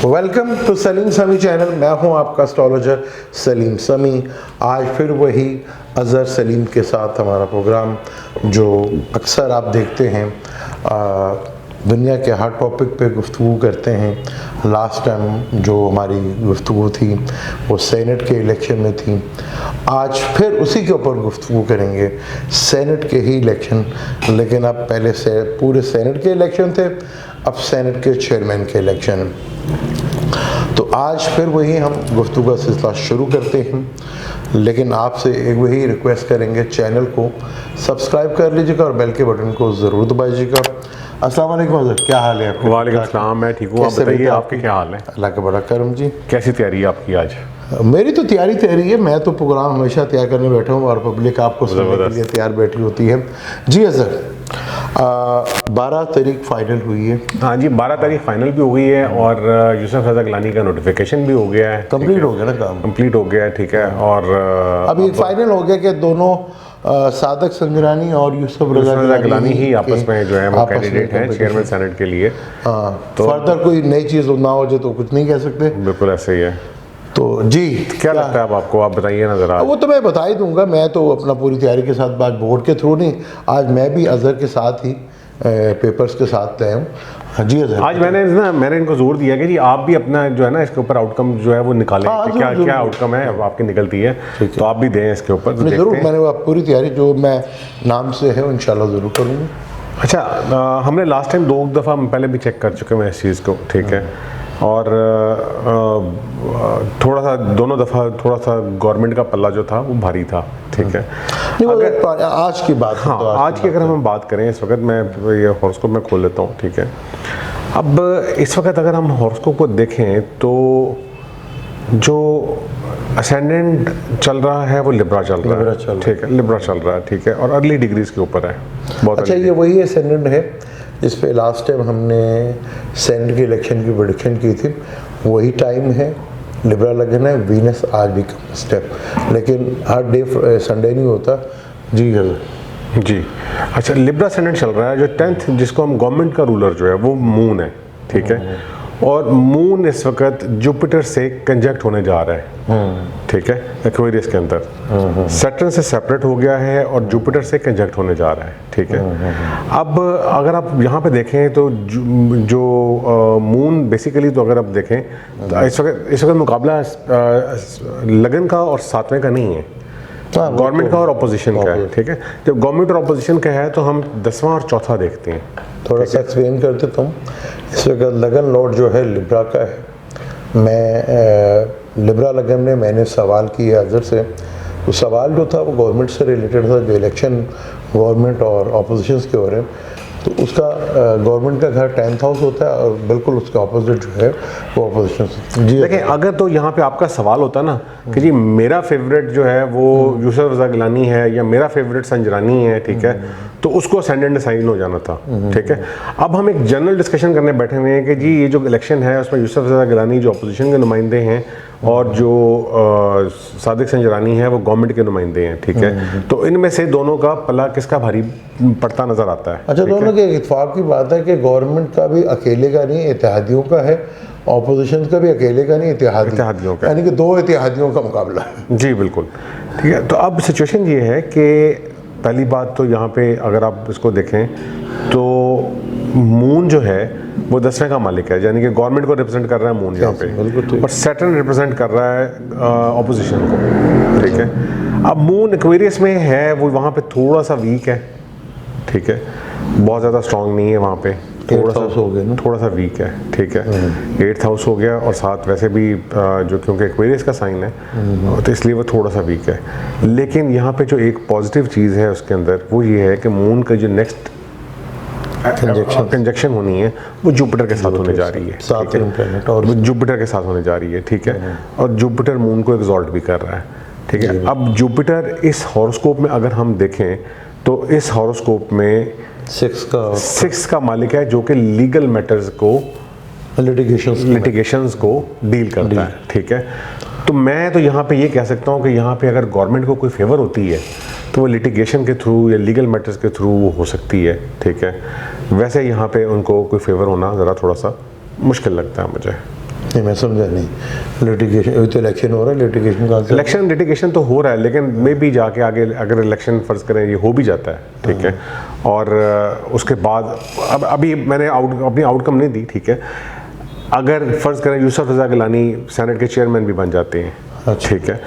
Welcome to Salim समी channel. मैं हूं आपका एस्ट्रोलॉजर सलीम समी। आज फिर वही अज़हर सलीम के साथ हमारा प्रोग्राम जो अक्सर आप देखते हैं, दुनिया के हर टॉपिक पे गुफ्तगू करते हैं। लास्ट टाइम जो हमारी गुफ्तगू थी वो सेनेट के इलेक्शन में थी। आज फिर उसी के ऊपर गुफ्तगू करेंगे, सेनेट के ही इलेक्शन। लेकिन अब पहले से पूरे सेनेट के इलेक्शन थे, अब सेनेट के चेयरमैन के इलेक्शन। तो आज फिर वही हम गुफ्तगू का सिलसिला शुरू करते हैं, लेकिन आपसे एक वही रिक्वेस्ट करेंगे, चैनल को सब्सक्राइब कर लीजिएगा और बेल के बटन को ज़रूर दबाइएगा। अस्सलाम वालेकुम हज़रत, क्या हाल है आपका? वालेकुम अस्सलाम, मैं ठीक हूँ। आप बताइए, आपके क्या हाल है? अल्लाह का बड़ा करम जी। कैसी तैयारी है आपकी आज? मेरी तो तैयारी है, मैं तो प्रोग्राम हमेशा तैयार करने बैठा हूँ और पब्लिक आपको सुनने के लिए तैयार बैठी होती है। जी सर, 12 तारीख फाइनल हुई है। हाँ जी, 12 तारीख फाइनल भी हो गई है और यूसुफ रज़ा गिलानी का नोटिफिकेशन भी हो गया है। कंप्लीट हो गया ना काम? कंप्लीट हो गया है, ठीक है। और अभी फाइनल हो गया कि दोनों सादक संजरानी और यूसुफ रज़ा गिलानी ही आपस में जो है वो कैंडिडेट हैं चेयरमैन सेनेट के लिए। तो फर्दर कोई नई चीज़ ना हो जाए तो कुछ नहीं कह सकते। बिल्कुल ऐसे ही है। तो जी क्या लगता है अब आपको? आप बताइए ना ज़रा। वो तो मैं बता ही दूंगा। मैं तो अपना पूरी तैयारी के साथ, बात बोर्ड के थ्रू नहीं, आज मैं भी अज़हर के साथ ही पेपर्स के साथ तय हूँ। हाँ जी अज़हर, आज मैंने इनको जोर दिया कि जी आप भी अपना जो है ना इसके ऊपर आउटकम जो है वो निकालें। हाँ, क्या क्या आउटकम है आपकी निकलती है, तो आप भी दें इसके ऊपर। तो ज़रूर, मैंने पूरी तैयारी जो मैं नाम से है इंशाल्लाह ज़रूर करूँगा। अच्छा, हमने लास्ट टाइम 2 दफ़ा पहले भी चेक कर चुके हैं इस चीज़ को, ठीक है। और थोड़ा सा दोनों दफ़ा थोड़ा सा गवर्नमेंट का पल्ला जो था वो भारी था, ठीक है। अगर आज की बात, हाँ, आज की अगर हम बात करें इस वक्त, मैं ये हॉरोस्कोप में खोल लेता हूँ, ठीक है। अब इस वक्त अगर हम हॉरोस्कोप को देखें तो जो असेंडेंट चल रहा है वो लिब्रा चल रहा है, ठीक है। लिब्रा चल रहा है, ठीक है, और अर्ली डिग्रीज के ऊपर है बहुत। अच्छा, ये वही असेंडेंट है जिस पे लास्ट टाइम हमने सेनेट के इलेक्शन की प्रेडिक्शन की थी, वही टाइम है। लिब्रा लगन है, वीनस आज भी कम स्टेप, लेकिन हर डे संडे नहीं होता। जी जी। अच्छा, लिब्रा सेनेट चल रहा है, जो 10th जिसको हम गवर्नमेंट का रूलर जो है वो मून है, ठीक है। और मून इस वक्त जुपिटर से कंजक्ट होने जा रहा है, ठीक है, एक्वेरियस के अंदर। सैटर्न से सेपरेट हो गया है और जुपिटर से कंजक्ट होने जा रहा है, ठीक है। अब अगर आप यहाँ पे देखें तो जो मून बेसिकली, तो अगर आप देखें तो इस वक्त मुकाबला लगन का और 7वें का नहीं है, गवर्नमेंट का और अपोजिशन का है, ठीक है। जब गवर्नमेंट और अपोजिशन का है तो हम 10वां और चौथा देखते हैं। थोड़ा सा एक्सप्लेन कर देता हूँ। इस वक्त लगन लॉर्ड जो है लिब्रा का है। मैं लिब्रा लगन में मैंने सवाल किया अज़हर से, तो सवाल जो था वो गवर्नमेंट से रिलेटेड था, जो इलेक्शन गवर्नमेंट और अपोजिशन के हो रहे हैं। तो उसका गवर्नमेंट का घर 10th हाउस होता है और बिल्कुल उसका ऑपोजिट जो है वो अपोजिशन। जी देखिए, अगर तो यहाँ पे आपका सवाल होता ना कि जी मेरा फेवरेट जो है वो यूसुफ रज़ा गिलानी है या मेरा फेवरेट संजरानी है, ठीक है, तो उसको असेंडेंट साइन हो जाना था, ठीक है। अब हम एक जनरल डिस्कशन करने बैठे हुए हैं कि जी ये जो इलेक्शन है उसमें यूसुफ रज़ा गिलानी जो अपोजिशन के नुमाइंदे हैं और जो सादिक संजरानी है वो गवर्नमेंट के नुमाइंदे हैं, ठीक है। तो इनमें से दोनों का पल्ला किसका भारी पड़ता नजर आता है? अच्छा, दोनों के इत्तेफाक की बात है कि गवर्नमेंट का भी अकेले का नहीं, इत्तेहादियों का है, ऑपोजिशन का भी अकेले का नहीं, इत्तेहादियों का, यानी कि 2 इत्तेहादियों का मुकाबला है। जी बिल्कुल, ठीक है। तो अब सिचुएशन ये है कि पहली बात तो यहाँ पे अगर आप इसको देखें तो मून जो है वो 10वें का मालिक है, यानी कि गवर्नमेंट को रिप्रेजेंट कर रहा है मून यहाँ पे, और सैटर्न रिप्रेजेंट कर रहा है ऑपोजिशन को, ठीक है। अब मून एक्वेरियस में है, वो वहाँ पे थोड़ा सा वीक है, ठीक है, बहुत ज़्यादा स्ट्रॉन्ग नहीं है वहाँ पे, थोड़ा सा वीक है, ठीक है। 8th हाउस हो गया और साथ वैसे भी जो क्योंकि एक्वेरियस का साइन है तो इसलिए वो थोड़ा सा वीक है। लेकिन यहाँ पे जो एक पॉजिटिव चीज़ है उसके अंदर वो ये है कि मून का जो नेक्स्ट कंजक्शन होनी है वो जुपिटर के साथ होने जा रही है, और जुपिटर के साथ होने जा रही है, ठीक है। और जुपिटर मून को एक्सॉल्ट भी कर रहा है, ठीक है। अब जुपिटर इस हॉरोस्कोप में अगर हम देखें तो इस हॉरोस्कोप में 6 का मालिक है, जो कि लीगल मैटर्स को, लिटिगेशंस को डील करता है, ठीक है। तो मैं तो यहाँ पे ये कह सकता हूँ कि यहाँ पे अगर गवर्नमेंट को कोई फेवर होती है तो वो लिटिगेशन के थ्रू या लीगल मैटर्स के थ्रू वो हो सकती है, ठीक है। वैसे यहाँ पे उनको कोई फेवर होना ज़रा थोड़ा सा मुश्किल लगता है मुझे। नहीं, मैं समझा नहीं। लिटिगेशन तो इलेक्शन हो रहा है, लिटिगेशन का लिटिगेशन तो हो रहा है, लेकिन मे भी जाके आगे अगर इलेक्शन फ़र्ज़ करें ये हो भी जाता है, ठीक है, और उसके बाद अब अभी मैंने अपनी आउटकम नहीं दी, ठीक है, अगर फ़र्ज़ करें यूसुफ रज़ा गिलानी सेनेट के चेयरमैन भी बन जाते हैं, ठीक है,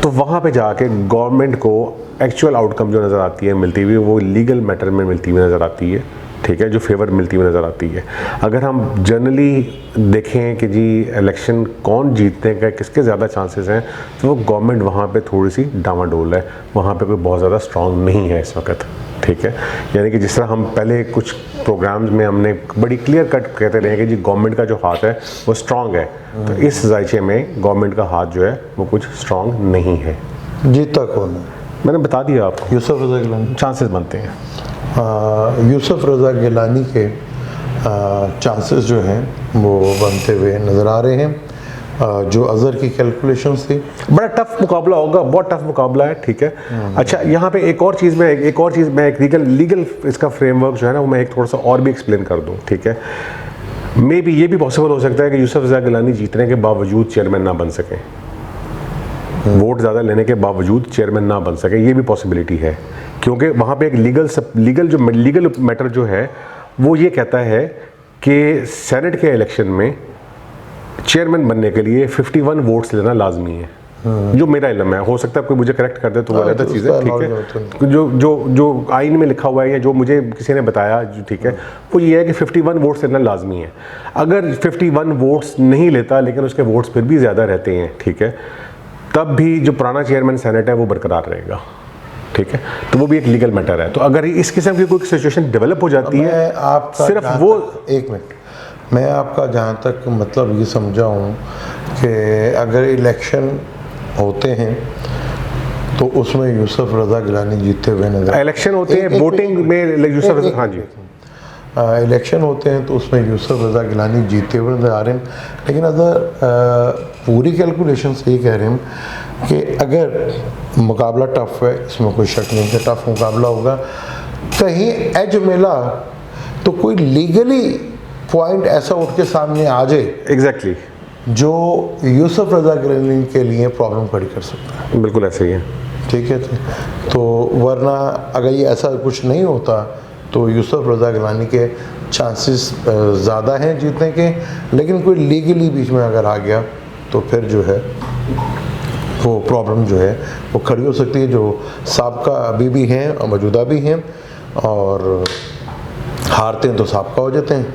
तो वहाँ पे जाके गवर्नमेंट को एक्चुअल आउटकम जो नज़र आती है मिलती हुई, वो लीगल मैटर में मिलती हुई नज़र आती है, ठीक है, जो फेवर मिलती हुई नज़र आती है। अगर हम जनरली देखें कि जी इलेक्शन कौन जीतने का, किसके ज़्यादा चांसेस हैं, तो वो गवर्नमेंट वहाँ पे थोड़ी सी डामाडोल है, वहाँ पे कोई बहुत ज़्यादा स्ट्रांग नहीं है इस वक्त, ठीक है। यानी कि जिस तरह हम पहले कुछ प्रोग्राम्स में हमने बड़ी क्लियर कट कहते रहे कि जी गवर्नमेंट का जो हाथ है वो स्ट्रांग है, तो इस जायचे में गवर्नमेंट का हाथ जो है वो कुछ स्ट्रांग नहीं है। जीतता कौन है? मैंने बता दिया आपको, यूसुफ रज़ा गिलानी। चांसेस बनते हैं। यूसुफ रज़ा गिलानी के चांसेस जो हैं वो बनते हुए नज़र आ रहे हैं। जो अज़हर की कैलकुलेशंस थी, बड़ा टफ मुकाबला होगा, बहुत टफ मुकाबला है, ठीक है। अच्छा, यहाँ पे एक और चीज़ मैं एक लीगल इसका फ्रेमवर्क जो है ना वो मैं एक थोड़ा सा और भी एक्सप्लेन कर दूँ, ठीक है। मे बी ये भी पॉसिबल हो सकता है कि यूसुफ रज़ा गिलानी जीतने के बावजूद चेयरमैन ना बन सकें, वोट ज़्यादा लेने के बावजूद चेयरमैन ना बन सके, ये भी पॉसिबिलिटी है, क्योंकि वहाँ पे एक लीगल मैटर जो है वो ये कहता है कि सेनेट के इलेक्शन में चेयरमैन बनने के लिए 51 वोट्स लेना लाजमी है, जो मेरा इल्म है, हो सकता है कोई मुझे करेक्ट कर दे तो वो अलग चीज़ है, ठीक है। जो आइन में लिखा हुआ है या जो मुझे किसी ने बताया, ठीक है, वो ये है कि 51 वोट्स लेना लाजमी है। अगर 51 वोट्स नहीं लेता लेकिन उसके वोट्स फिर भी ज़्यादा रहते हैं, ठीक है, तब भी जो पुराना चेयरमैन सेनेट है वो बरकरार रहेगा, ठीक है, तो वो भी एक लीगल मैटर है। तो अगर इस किस्म की कोई सिचुएशन डेवलप हो जाती है, आपका सिर्फ वो एक मिनट, मैं आपका जहाँ तक मतलब ये समझा हूँ कि अगर इलेक्शन होते हैं तो उसमें यूसुफ रज़ा गिलानी जीतते हुए नजर, इलेक्शन होते हैं वोटिंग में यूसुफ रज़ा, हाँ जी, इलेक्शन होते हैं तो उसमें यूसुफ रज़ा गिलानी जीतते हुए नजर आ रहे हैं। लेकिन अगर पूरी कैलकुलेशन से ये कह रहे हैं कि अगर मुकाबला टफ है, इसमें कोई शक नहीं कि टफ मुकाबला होगा, कहीं एज मिला तो कोई लीगली पॉइंट ऐसा उठ के सामने आ जाए एग्जैक्टली जो यूसुफ रज़ा गिलानी के लिए प्रॉब्लम खड़ी कर सकता है। बिल्कुल ऐसे ही है, ठीक है, तो वरना अगर ये ऐसा कुछ नहीं होता तो यूसुफ रज़ा गिलानी के चांसेस ज़्यादा हैं जीतने के, लेकिन कोई लीगली बीच में अगर आ गया तो फिर जो है वो प्रॉब्लम जो है वो खड़ी हो सकती है, जो साबका अभी भी हैं और मौजूदा भी हैं, और हारते हैं तो साबका हो जाते हैं,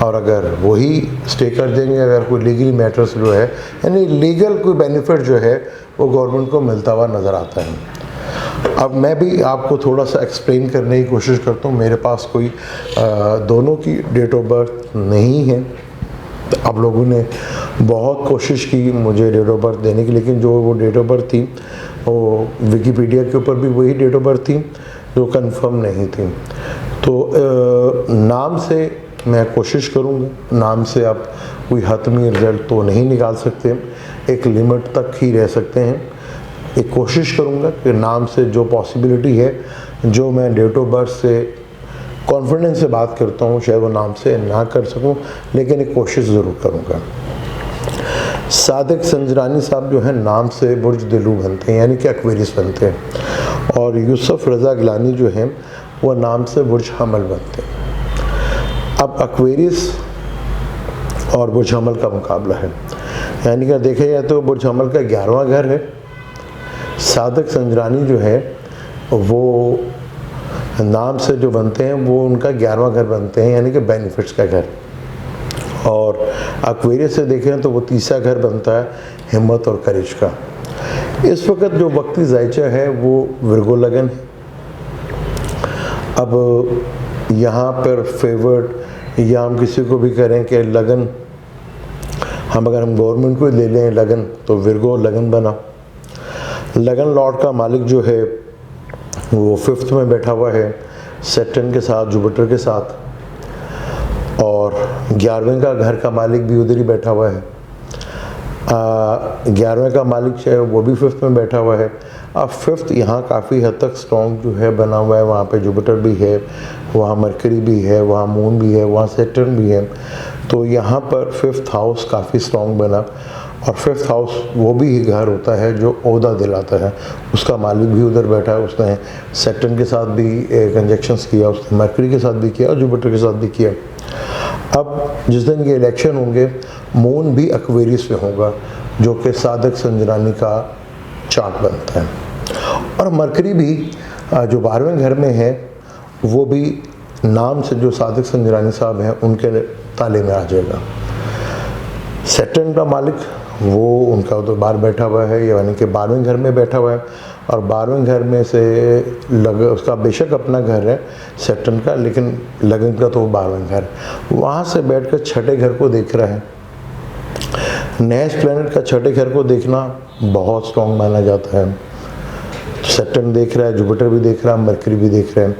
और अगर वही स्टे कर देंगे, अगर कोई लीगली मैटर्स जो है, यानी लीगल कोई बेनिफिट जो है वो गवर्नमेंट को मिलता हुआ नज़र आता है। अब मैं भी आपको थोड़ा सा एक्सप्लेन करने की कोशिश करता हूँ। मेरे पास कोई दोनों की डेट ऑफ बर्थ नहीं है, तो आप लोगों ने बहुत कोशिश की मुझे डेट ऑफ बर्थ देने की, लेकिन जो वो डेट ऑफ बर्थ थी वो विकीपीडिया के ऊपर भी वही डेट ऑफ बर्थ थी जो कंफर्म नहीं थी। तो नाम से मैं कोशिश करूँगा, नाम से आप कोई हतमी रिज़ल्ट तो नहीं निकाल सकते, एक लिमिट तक ही रह सकते हैं। एक कोशिश करूँगा कि नाम से जो पॉसिबिलिटी है, जो मैं डेट ऑफ बर्थ से कॉन्फिडेंस से बात करता हूँ, शायद वो नाम से ना कर सकूँ, लेकिन एक कोशिश ज़रूर करूँगा। सादिक संजरानी साहब जो है नाम से बुर्ज दिलू बनते हैं, यानी कि एक्वेरियस बनते हैं, और यूसुफ रज़ा गिलानी जो है वो नाम से बुर्ज हमल बनते हैं। अब एक्वेरियस और बुर्ज हमल का मुकाबला है, यानी कि देखा जाए तो बुर्ज हमल का 11वां घर है, सादिक संजरानी जो है वो नाम से जो बनते हैं वो उनका 11वां घर बनते हैं, यानी कि बेनिफिट्स का घर, और एक्वेरियस से देखें तो वो 3रा घर बनता है हिम्मत और करेज का। इस वक्त जो वक्ती जायचा है वो विर्गो लगन है। अब यहाँ पर फेवर्ड या हम किसी को भी करें कि लगन, अगर हम गवर्नमेंट को ले लें लगन, तो विर्गो लगन बना। लगन लॉर्ड का मालिक जो है वो 5th में बैठा हुआ है सैटर्न के साथ, जुपिटर के साथ, और 11वें का घर का मालिक भी उधर ही बैठा हुआ है। 11वें का मालिक है वो भी 5th में बैठा हुआ है। अब 5th यहाँ काफ़ी हद तक स्ट्रॉन्ग जो है बना हुआ है, वहाँ पे जुपिटर भी है, वहाँ मरकरी भी है, वहाँ मून भी है, वहाँ सैटर्न भी है। तो यहाँ पर 5th हाउस काफ़ी स्ट्रॉन्ग बना, और 5th हाउस वो भी घर होता है जो ओहदा दिलाता है। उसका मालिक भी उधर बैठा है, उसने सैटर्न के साथ भी कंजक्शंस किया, उसने मरकरी के साथ भी किया और जुपिटर के साथ भी किया। अब जिस दिन ये इलेक्शन होंगे, मून भी एक्वेरियस में होगा, जो कि सादिक संजरानी का चार्ट बनता है। और मरकरी भी जो 12वें घर में है, वो भी नाम से जो सादिक संजरानी साहब हैं उनके ताले में आ जाएगा। सैटर्न का मालिक वो उनका तो बाहर बैठा हुआ है, यानी कि 12वें घर में बैठा हुआ है, और 12वें घर में से उसका बेशक अपना घर है सैटर्न का, लेकिन लगन का तो 12वें घर, वहाँ से बैठकर छठे घर को देख रहा है। नेक्स्ट प्लैनेट का छठे घर को देखना बहुत स्ट्रॉन्ग माना जाता है। सैटर्न देख रहा है, जुपिटर भी देख रहा है, मरकरी भी देख रहे हैं,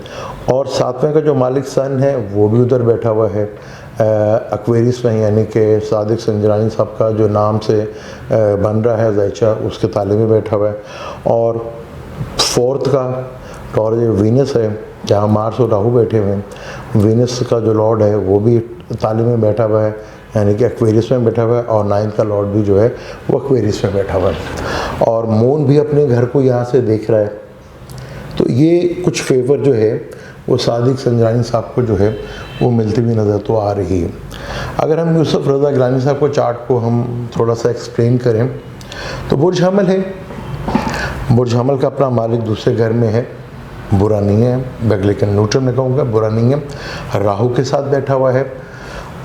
और 7वें का जो मालिक सन है वो भी उधर बैठा हुआ है एक्वेरियस में, यानी कि सादिक संजरानी साहब का जो नाम से बन रहा है ज़ैचा, उसके ताले में बैठा हुआ है। और 4th का टॉरस वीनस है, जहाँ मार्स और राहु बैठे हुए हैं। वीनस का जो लॉर्ड है वो भी ताले में बैठा हुआ है, यानी कि एक्वेरियस में बैठा हुआ है, और 9th का लॉर्ड भी जो है वो एक्वेरियस में बैठा हुआ है। और मून भी अपने घर को यहाँ से देख रहा है। तो ये कुछ फेवर जो है वो सादिक संजरानी साहब को जो है वो मिलती हुई नज़र तो आ रही है। अगर हम यूसुफ रज़ा गिलानी साहब को चार्ट को हम थोड़ा सा एक्सप्लेन करें, तो बुर्ज हमल है। बुर्ज हमल का अपना मालिक दूसरे घर में है, बुरा नहीं है, लेकिन न्यूट्रल में कहूँगा बुरा नहीं है। राहु के साथ बैठा हुआ है,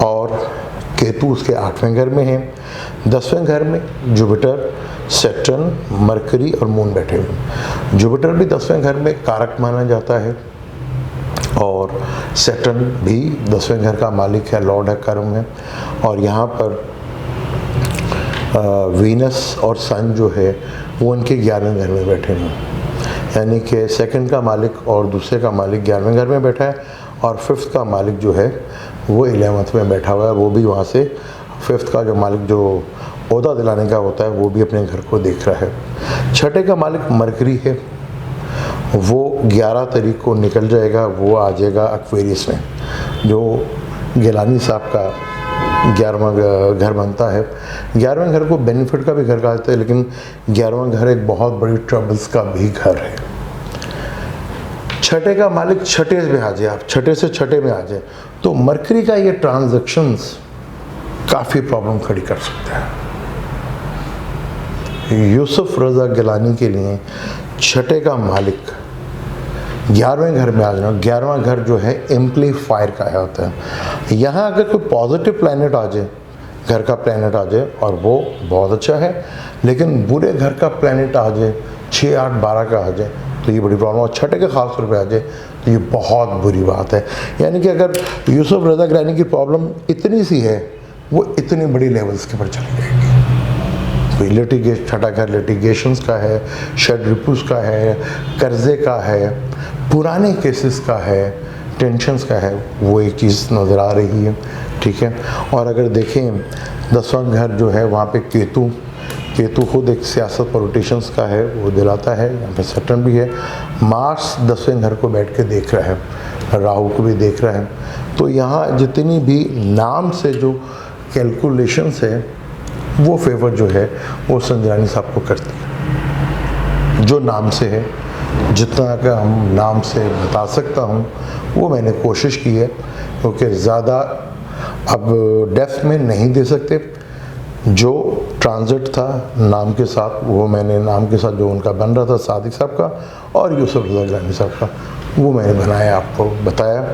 और केतु उसके 8वें घर में है। 10वें घर में जुपिटर, सैटर्न, मरकरी और मून बैठे हुए। जुपिटर भी 10वें घर में कारक माना जाता है, और सैटर्न भी 10वें घर का मालिक है, लॉर्ड है कर्म में। और यहाँ पर वीनस और सन जो है वो उनके 11वें घर में बैठे हैं, यानी कि सेकंड का मालिक और दूसरे का मालिक 11वें घर में बैठा है, और 5th का मालिक जो है वो 11th में बैठा हुआ है। वो भी वहाँ से 5th का जो मालिक जो ओहदा दिलाने का होता है वो भी अपने घर को देख रहा है। छठे का मालिक मरकरी है, वो 11 तारीख को निकल जाएगा, वो आ जाएगा एक्वेरियस में, जो गिलानी साहब का 11वां घर बनता है। 11वें घर को बेनिफिट का भी घर कहते हैं, लेकिन 11वां घर एक बहुत बड़ी ट्रबल्स का भी घर है। छठे का मालिक छठे में आ जाए, आप छठे से छठे में आ जाए, तो मरकरी का ये ट्रांजैक्शंस काफ़ी प्रॉब्लम खड़ी कर सकता है। यूसुफ रज़ा गिलानी के लिए छठे का मालिक 11वें घर में आ जाना, 11वां घर जो है एम्प्लीफायर का होता है। यहाँ अगर कोई पॉजिटिव प्लैनेट आ जाए, घर का प्लैनेट आ जाए, और वो बहुत अच्छा है, लेकिन बुरे घर का प्लैनेट आ जाए, 6, 8, 12 का आ जाए, तो ये बड़ी प्रॉब्लम। और छठे के खास तौर पे आ जाए तो ये बहुत बुरी बात है। यानी कि अगर यूसुफ रज़ा गिलानी की प्रॉब्लम इतनी सी है, वो इतनी बड़ी लेवल्स के पर चली जाएगी। लिटिगेशन, छठा घर लिटिगेशंस का है, शेड रिपूस का है, कर्जे का है, पुराने केसेस का है, टेंशन्स का है, वो एक चीज़ नज़र आ रही है। ठीक है। और अगर देखें 10वां घर जो है वहाँ पे केतु खुद एक सियासत पॉलिटिशियंस का है, वो दिलाता है। यहाँ पे सैटर्न भी है। मार्स 10वें घर को बैठ के देख रहा है, राहु को भी देख रहा है। तो यहाँ जितनी भी नाम से जो कैलकुलेशंस है, वो फेवर जो है वो संजरानी साहब को करती है। जो नाम से है, जितना का हम नाम से बता सकता हूँ वो मैंने कोशिश की है, क्योंकि ज़्यादा अब डेप्थ में नहीं दे सकते। जो ट्रांजिट था नाम के साथ, वो मैंने नाम के साथ जो उनका बन रहा था सादिक साहब का और यूसुफ रज़ा गिलानी साहब का, वो मैंने बनाया, आपको बताया।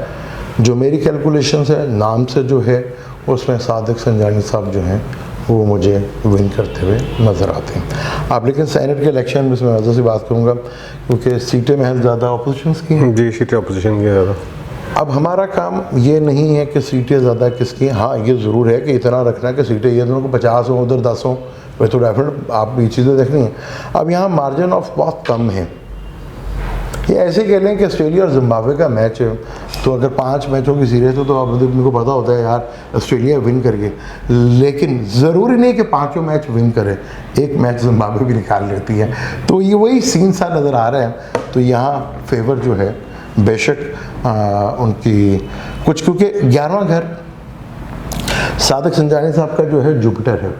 जो मेरी कैलकुलेशंस है नाम से जो है, उसमें सादिक संजरानी साहब जो हैं वो मुझे विन करते हुए नज़र आते हैं। आप लेकिन सेनेट के इलेक्शन में इसमें वजह से बात करूँगा, क्योंकि सीटें महज ज़्यादा अपोजिशंस की हैं। जी, सीटें अपोजिशन की ज़्यादा। अब हमारा काम ये नहीं है कि सीटें ज़्यादा किसकी, हाँ ये ज़रूर है कि इतना रखना कि सीटें ये दोनों को 50 हो, उधर 10 हो, वह तो डेफिनेट आप ये चीज़ें देखनी है। अब यहाँ मार्जिन ऑफ बहुत कम है। ये ऐसे कह लें कि ऑस्ट्रेलिया और जिम्बाब्वे का मैच है, तो अगर 5 मैचों की सीरीज हो तो अब मेरे को पता होता है यार ऑस्ट्रेलिया विन करके, लेकिन ज़रूरी नहीं कि 5 मैच विन करे, एक मैच जिम्बाब्वे भी निकाल लेती है। तो ये वही सीन सा नज़र आ रहा है। तो यहाँ फेवर जो है बेशक उनकी कुछ, क्योंकि 11वां घर सादिक संजानी साहब का जो है जुपिटर है,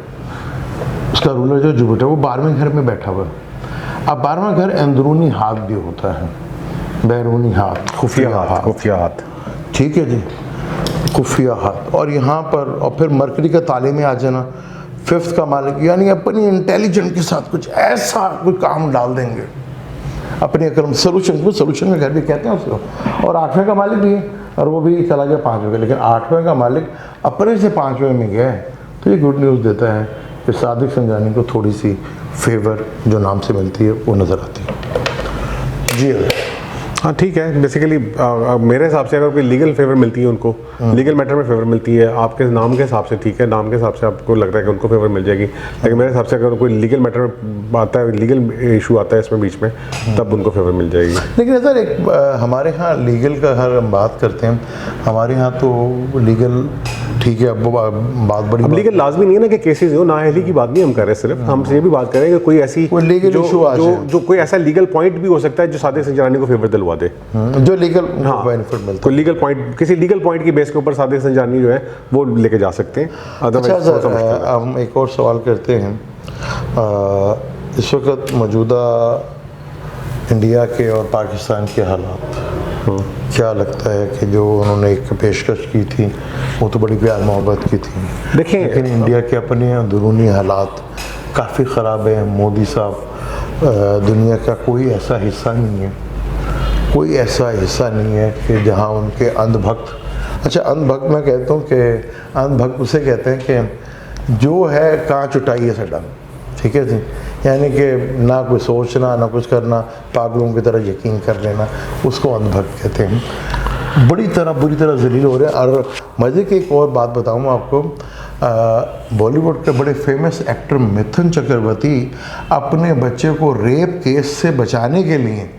उसका रूलर जो जुपिटर, वो 12वें घर में बैठा हुआ है। अब 12वां घर अंदरूनी हाथ भी होता है, बैरूनी हाथ, खुफिया हाथ, ठीक है जी, खुफिया हाथ। और यहाँ पर और फिर मरकरी का ताले में आ जाना, 5th का मालिक, यानी अपनी इंटेलिजेंट के साथ कुछ ऐसा कोई काम डाल देंगे, अपने अक्रम सोल्यूशन का घर भी कहते हैं उसको। और 8वें का मालिक भी है, और वो भी चला गया 5वें, लेकिन 8वें का मालिक अपने से 5वें में गया है, तो ये गुड न्यूज़ देता है कि सादिक संजानी को थोड़ी सी फेवर जो नाम से मिलती है वो नज़र आती है जी। हाँ ठीक है, बेसिकली मेरे हिसाब से अगर कोई लीगल फेवर मिलती है उनको, लीगल मैटर में फेवर मिलती है आपके नाम के हिसाब से, ठीक है, नाम के हिसाब से आपको लग रहा है कि उनको फेवर मिल जाएगी, लेकिन मेरे हिसाब से अगर कोई लीगल मैटर में आता है, लीगल इशू आता है इसमें बीच में, तब उनको फेवर मिल जाएगी। लेकिन सर एक हमारे यहाँ लीगल का हर हम बात करते हैं, हमारे यहाँ तो लीगल ठीक है, अब वो बात बड़ी अब लीगल लाजमी नहीं है ना कि केसेस हो, नाअहली की बात नहीं हम कर रहे, सिर्फ हम ये भी बात करें कि कोई ऐसी लीगल इशू आ जाए, जो कोई ऐसा लीगल पॉइंट भी हो सकता है जो सादिक संजानी को फेवर दिलवा दे, जो लीगल बेनिफिट मिलता है, कोई लीगल पॉइंट, किसी लीगल पॉइंट की बेस के ऊपर सादिक संजानी जो है वो लेके जा सकते हैं। अच्छा सर, हम एक और सवाल करते हैं, इस वक्त मौजूदा इंडिया के और पाकिस्तान के हालात, क्या लगता है कि जो उन्होंने एक पेशकश की थी वो तो बड़ी प्यार मोहब्बत की थी, देखिए लेकिन इंडिया के अपने अंदरूनी हालात काफ़ी ख़राब है। मोदी साहब दुनिया का कोई ऐसा हिस्सा नहीं है, कोई ऐसा हिस्सा नहीं है कि जहाँ उनके अंधभक्त, अच्छा अंधभक्त मैं कहता हूँ कि अंधभक्त उसे कहते हैं कि जो है कहाँ चुटाई है सडा, ठीक है जी, यानी कि ना कोई सोचना ना कुछ करना, पागलों की तरह यकीन कर लेना, उसको अंधभक्त कहते हैं। बुरी तरह जलील हो रहे हैं। और मज़े की एक और बात बताऊँ आपको, बॉलीवुड के बड़े फेमस एक्टर मिथुन चक्रवर्ती अपने बच्चे को रेप केस से बचाने के लिए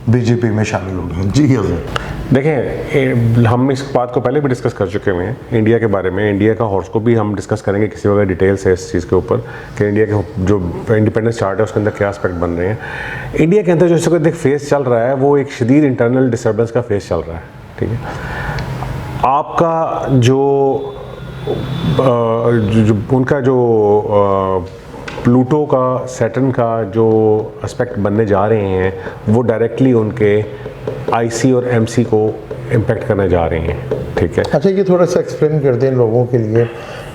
बीजेपी में शामिल हो गए। जी हज़रत। देखें, हम इस बात को पहले भी डिस्कस कर चुके हुए हैं इंडिया के बारे में, इंडिया का हॉर्स को भी हम डिस्कस करेंगे किसी वगैरह डिटेल से इस चीज़ के ऊपर कि इंडिया के जो इंडिपेंडेंस चार्ट है उसके अंदर क्या एस्पेक्ट बन रहे हैं। इंडिया के अंदर जो इस वक्त एक फेस चल रहा है वो एक शदीद इंटरनल डिस्टर्बेंस का फेस चल रहा है, ठीक है। आपका जो उनका जो प्लूटो का, सैटर्न का जो एस्पेक्ट बनने जा रहे हैं वो डायरेक्टली उनके आईसी और एमसी को इम्पेक्ट करने जा रहे हैं, ठीक है। अच्छा ये थोड़ा सा एक्सप्लेन कर दें लोगों के लिए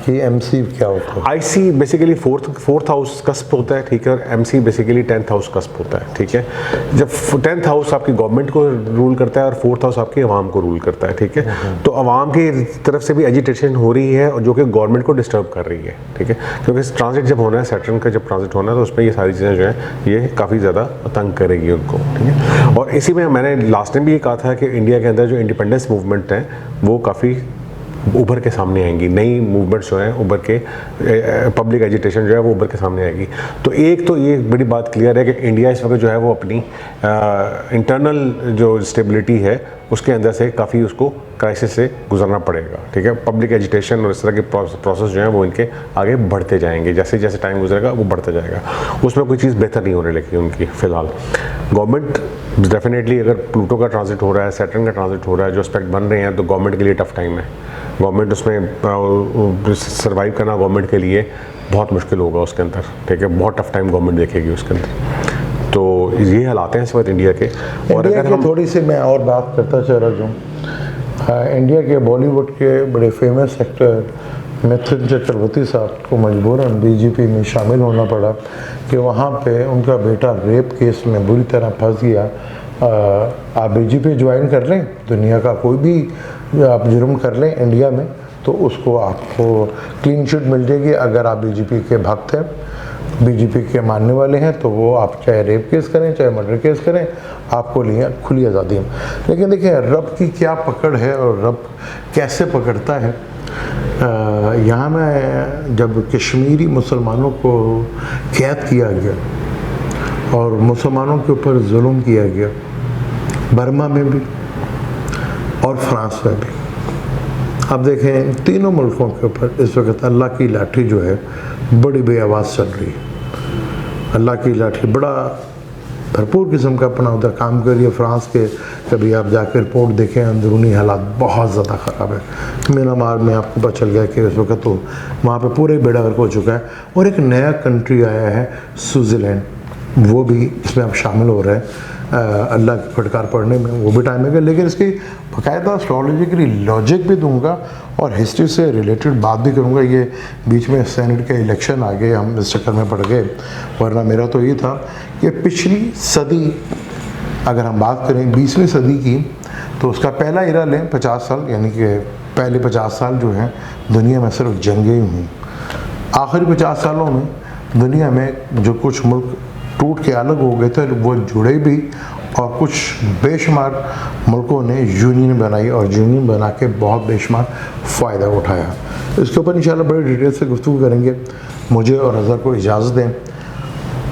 कि एमसी क्या होता है। IC basically fourth house cusp होता है, ठीक है, और MC basically 10th house cusp होता है, ठीक है। जब 10th हाउस आपकी गवर्नमेंट को रूल करता है और 4th हाउस आपकी आवाम को रूल करता है, ठीक है। तो आवाम की तरफ से भी एजिटेशन हो रही है और जो कि गवर्नमेंट को डिस्टर्ब कर रही है, ठीक है, क्योंकि ट्रांजिट जब होना है, सैटर्न का जब ट्रांजिट होना है तो उसमें ये सारी चीज़ें जो है ये काफ़ी ज़्यादा तंग करेगी उनको, ठीक है। और इसी में मैंने लास्ट टाइम भी ये कहा था कि इंडिया के अंदर जो इंडिपेंडेंस मूवमेंट है वो काफ़ी उभर के सामने आएंगी, नई मूवमेंट्स जो हैं उभर के, पब्लिक एजिटेशन जो है वो उभर के सामने आएगी। तो एक तो ये बड़ी बात क्लियर है कि इंडिया इस वक्त जो है वो अपनी इंटरनल जो स्टेबिलिटी है उसके अंदर से काफ़ी उसको क्राइसिस से गुजरना पड़ेगा, ठीक है। पब्लिक एजिटेशन और इस तरह के प्रोसेस जो हैं वो इनके आगे बढ़ते जाएंगे, जैसे जैसे टाइम गुजरेगा वो बढ़ता जाएगा, उसमें कोई चीज़ बेहतर नहीं होने लगी उनकी फ़िलहाल। गवर्नमेंट डेफिनेटली अगर प्लूटो का ट्रांजिट हो रहा है, सैटर्न का ट्रांजिट हो रहा है, जो एस्पेक्ट बन रहे हैं, तो गवर्नमेंट के लिए टफ टाइम है। गवर्नमेंट उसमें सर्वाइव करना गवर्नमेंट के लिए बहुत मुश्किल होगा उसके अंदर, ठीक है, बहुत टफ टाइम गवर्नमेंट देखेगी उसके अंदर। तो ये हालात हैं इस वक्त इंडिया के। और अगर हम थोड़ी सी मैं और बात करता चल रहा हूँ, इंडिया के बॉलीवुड के बड़े फेमस एक्टर मिथुन चक्रवर्ती साहब को मजबूरन बीजेपी में शामिल होना पड़ा कि वहाँ पे उनका बेटा रेप केस में बुरी तरह फंस गया। आप बीजेपी ज्वाइन कर लें, दुनिया का कोई भी आप जुर्म कर लें इंडिया में तो उसको आपको क्लीन चिट मिल जाएगी। अगर आप बीजेपी के भक्त हैं, बीजेपी के मानने वाले हैं, तो वो आप चाहे रेप केस करें चाहे मर्डर केस करें, आपको लिए खुली आज़ादी है। लेकिन देखिए रब की क्या पकड़ है और रब कैसे पकड़ता है। यहाँ में जब कश्मीरी मुसलमानों को कैद किया गया और मुसलमानों के ऊपर जुल्म किया गया, बर्मा में भी और फ्रांस में भी, अब देखें तीनों मुल्कों के ऊपर इस वक्त अल्लाह की लाठी जो है बड़ी बेआवाज़ चल रही है। अल्लाह की लाठी बड़ा भरपूर किस्म का अपना उधर काम करिए। फ्रांस के कभी आप जाकर रिपोर्ट देखें, अंदरूनी हालात बहुत ज़्यादा ख़राब है। म्यांमार में आपको पता चल गया कि उस वक्त तो वहाँ पे पूरे बेड़ा गर्क हो चुका है। और एक नया कंट्री आया है स्विट्ज़रलैंड, वो भी इसमें अब शामिल हो रहा है। अल्लाह की फटकार पढ़ने में वो भी टाइम है, लेकिन इसकी बाकायदा एस्ट्रोलॉजिकली लॉजिक भी दूंगा और हिस्ट्री से रिलेटेड बात भी करूंगा। ये बीच में सेनेट के इलेक्शन आ गए, हम इस चक्कर में पड़ गए, वरना मेरा तो ये था कि पिछली सदी अगर हम बात करें 20वीं सदी की, तो उसका पहला इरा लें 50 साल, यानी कि पहले 50 साल जो हैं दुनिया में सिर्फ जंगें ही हुई। आखिरी 50 सालों में दुनिया में जो कुछ मुल्क टूट के अलग हो गए थे वो जुड़े भी, और कुछ बेशुमार मुल्कों ने यूनियन बनाई और यूनियन बना के बहुत बेशुमार फ़ायदा उठाया। इसके ऊपर इंशाल्लाह बड़े डिटेल से गुफ्तगू करेंगे। मुझे और अज़हर को इजाज़त दें।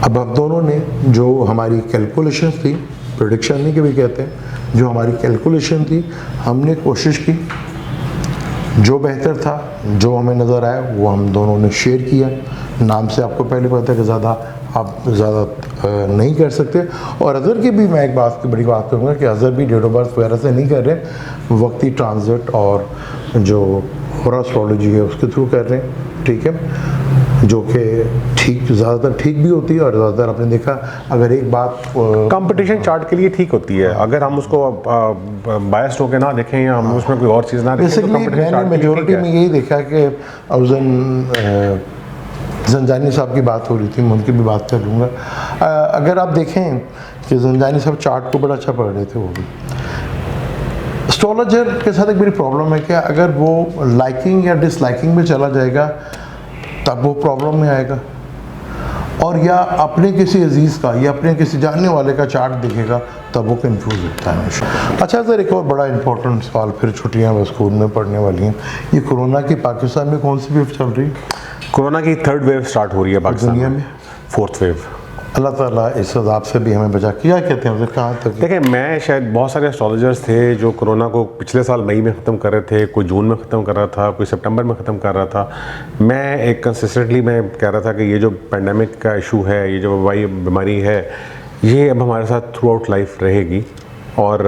अब हम दोनों ने जो हमारी कैलकुलेशन थी, प्रेडिक्शन नहीं कि भी कहते हैं, जो हमारी कैलकुलेशन थी, हमने कोशिश की, जो बेहतर था, जो हमें नज़र आया वो हम दोनों ने शेयर किया। नाम से आपको पहले पता है कि ज़्यादा आप ज़्यादा नहीं कर सकते। और अज़हर की भी मैं एक बात की बड़ी बात करूँगा कि अज़हर भी डेट ऑफ बर्थ वगैरह से नहीं कर रहे, वक्ती ट्रांजिट और जो एस्ट्रोलॉजी है उसके थ्रू कर रहे हैं, ठीक है, जो कि ठीक ज़्यादातर ठीक भी होती है। और ज़्यादातर आपने देखा अगर एक बात कंपटीशन चार्ट के लिए ठीक होती है, अगर हम उसको बायस्ड होकर ना देखें या हम उसमें कोई और चीज़ ना देखें, तो बेसिकली मैंने मेजोरिटी में यही देखा कि ज़ंजानी साहब की बात हो रही थी, मैं उनकी भी बात कर लूँगा। अगर आप देखें कि ज़ंजानी साहब चार्ट को बड़ा अच्छा पढ़ रहे थे, वो भी एस्ट्रोलॉजर के साथ एक बड़ी प्रॉब्लम है कि अगर वो लाइकिंग या डिसलाइकिंग में चला जाएगा तब वो प्रॉब्लम में आएगा, और या अपने किसी अजीज़ का या अपने किसी जानने वाले का चार्ट दिखेगा तब वो कंफ्यूज होता है हमेशा। अच्छा सर, एक और बड़ा इंपॉर्टेंट सवाल, फिर छुट्टियाँ बस स्कूल में पढ़ने वाली हैं, ये कोरोना की पाकिस्तान में कौन सी वेव चल रही है? कोरोना की 3rd वेव स्टार्ट हो रही है पाकिस्तान दुनिया में, 4th वेव। अल्लाह ताला इस अज़ाब से भी हमें बचा। क्या कहते हैं उसे, कहाँ तक? देखिए, मैं शायद बहुत सारे एस्ट्रोलॉजर्स थे जो कोरोना को पिछले साल मई में ख़त्म कर रहे थे, कोई जून में ख़त्म कर रहा था, कोई सितंबर में ख़त्म कर रहा था। मैं एक कंसिस्टेंटली मैं कह रहा था कि ये जो पेंडेमिक का इशू है, ये जो वबाई बीमारी है, ये अब हमारे साथ थ्रू आउट लाइफ रहेगी और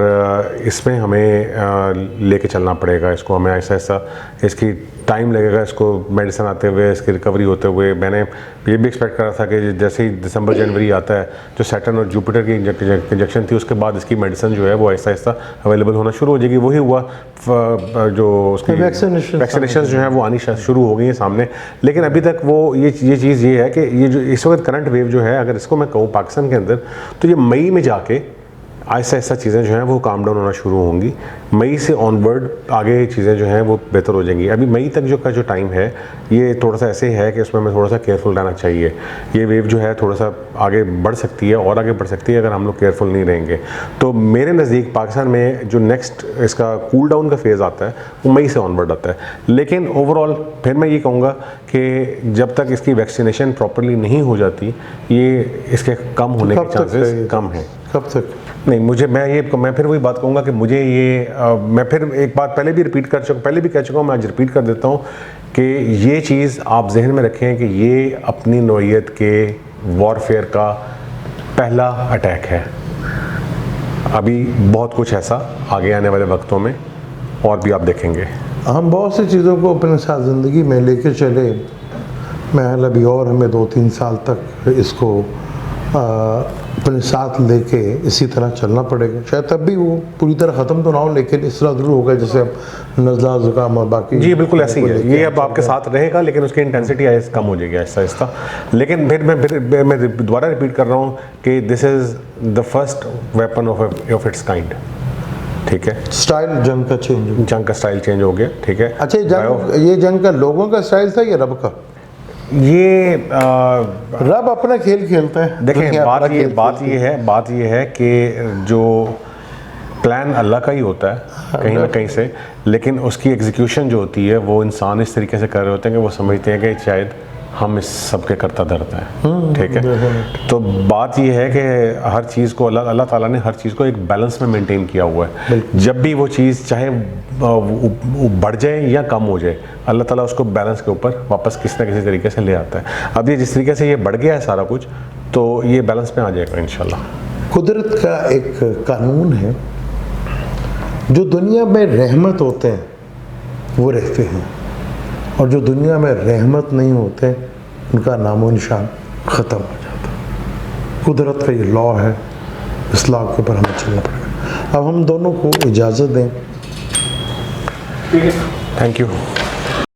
इसमें हमें लेके चलना पड़ेगा। इसको हमें ऐसा ऐसा इसकी टाइम लगेगा, इसको मेडिसिन आते हुए, इसकी रिकवरी होते हुए। मैंने ये भी एक्सपेक्ट करा था कि जैसे ही दिसंबर जनवरी आता है, जो सैटर्न और जुपिटर की इंजेक्शन थी, उसके बाद इसकी मेडिसिन जो है वो ऐसा ऐसा अवेलेबल होना शुरू हो जाएगी। वही हुआ, जो उसकी वैक्सीनेशन जो है वो आनी शुरू हो गई है सामने। लेकिन अभी तक वो ये चीज़ ये है कि ये जो इस वक्त करंट वेव जो है, अगर इसको मैं कहूँ पाकिस्तान के अंदर, तो ये मई में जाके ऐसा ऐसा चीज़ें जो हैं वो काम डाउन होना शुरू होंगी। मई से ऑनवर्ड आगे चीज़ें जो हैं वो बेहतर हो जाएंगी। अभी मई तक जो टाइम है, ये थोड़ा सा ऐसे है कि उसमें हमें थोड़ा सा केयरफुल रहना चाहिए। ये वेव जो है थोड़ा सा आगे बढ़ सकती है और आगे बढ़ सकती है अगर हम लोग केयरफुल नहीं रहेंगे। तो मेरे नज़दीक पाकिस्तान में जो नेक्स्ट इसका कूल डाउन का फेज़ आता है वो मई से ऑनवर्ड आता है। लेकिन ओवरऑल फिर मैं ये कहूँगा कि जब तक इसकी वैक्सीनेशन प्रॉपरली नहीं हो जाती, ये इसके कम होने के चांसेस कम हैं। कब तक? नहीं, मैं फिर वही बात कहूँगा कि मुझे ये मैं फिर एक बात पहले भी कह चुका हूँ, मैं आज रिपीट कर देता हूँ कि ये चीज़ आप जहन में रखें कि ये अपनी नौइयत के वॉरफेयर का पहला अटैक है। अभी बहुत कुछ ऐसा आगे आने वाले वक्तों में और भी आप देखेंगे। हम बहुत सी चीज़ों को अपने साथ ज़िंदगी में लेकर चले, महल अभी और हमें 2-3 साल तक इसको अपने साथ लेके इसी तरह चलना पड़ेगा। शायद तब भी वो पूरी तरह ख़त्म तो ना हो, लेकिन इस तरह ज़रूर होगा जैसे अब नज़ला ज़ुकाम और बाकी। जी बिल्कुल ऐसे ही है, ये अब आपके साथ रहेगा, लेकिन उसकी इंटेंसिटी कम हो जाएगी आहिस्ता आहिस्ता। लेकिन फिर मैं दोबारा रिपीट कर रहा हूँ कि this is the first weapon of its kind. ठीक है, स्टाइल जंग का स्टाइल चेंज हो गया। ठीक है, अच्छा, ये जंग का लोगों का स्टाइल था या रब का? ये रब अपना खेल खेलता है। देखें, बात ये है कि जो प्लान अल्लाह का ही होता है कहीं ना कहीं से, लेकिन उसकी एग्जीक्यूशन जो होती है वो इंसान इस तरीके से कर रहे होते हैं कि वो समझते हैं कि शायद हम इस सब के करता धरता है। ठीक है, तो बात ये है कि हर चीज़ को अल्लाह ताला ने हर चीज़ को एक बैलेंस में मेंटेन किया हुआ है। जब भी वो चीज़ चाहे बढ़ जाए या कम हो जाए, अल्लाह ताला उसको बैलेंस के ऊपर वापस किसी न किसी तरीके से ले आता है। अब ये जिस तरीके से ये बढ़ गया है सारा कुछ, तो ये बैलेंस में आ जाएगा इंशाल्लाह। कुदरत का एक कानून है, जो दुनिया में रहमत होते हैं वो रहते हैं, और जो दुनिया में रहमत नहीं होते उनका नामो निशान ख़त्म हो जाता है। कुदरत का ये लॉ है, इस लॉ के ऊपर हमें चलना पड़ेगा। अब हम दोनों को इजाज़त दें। Thank you.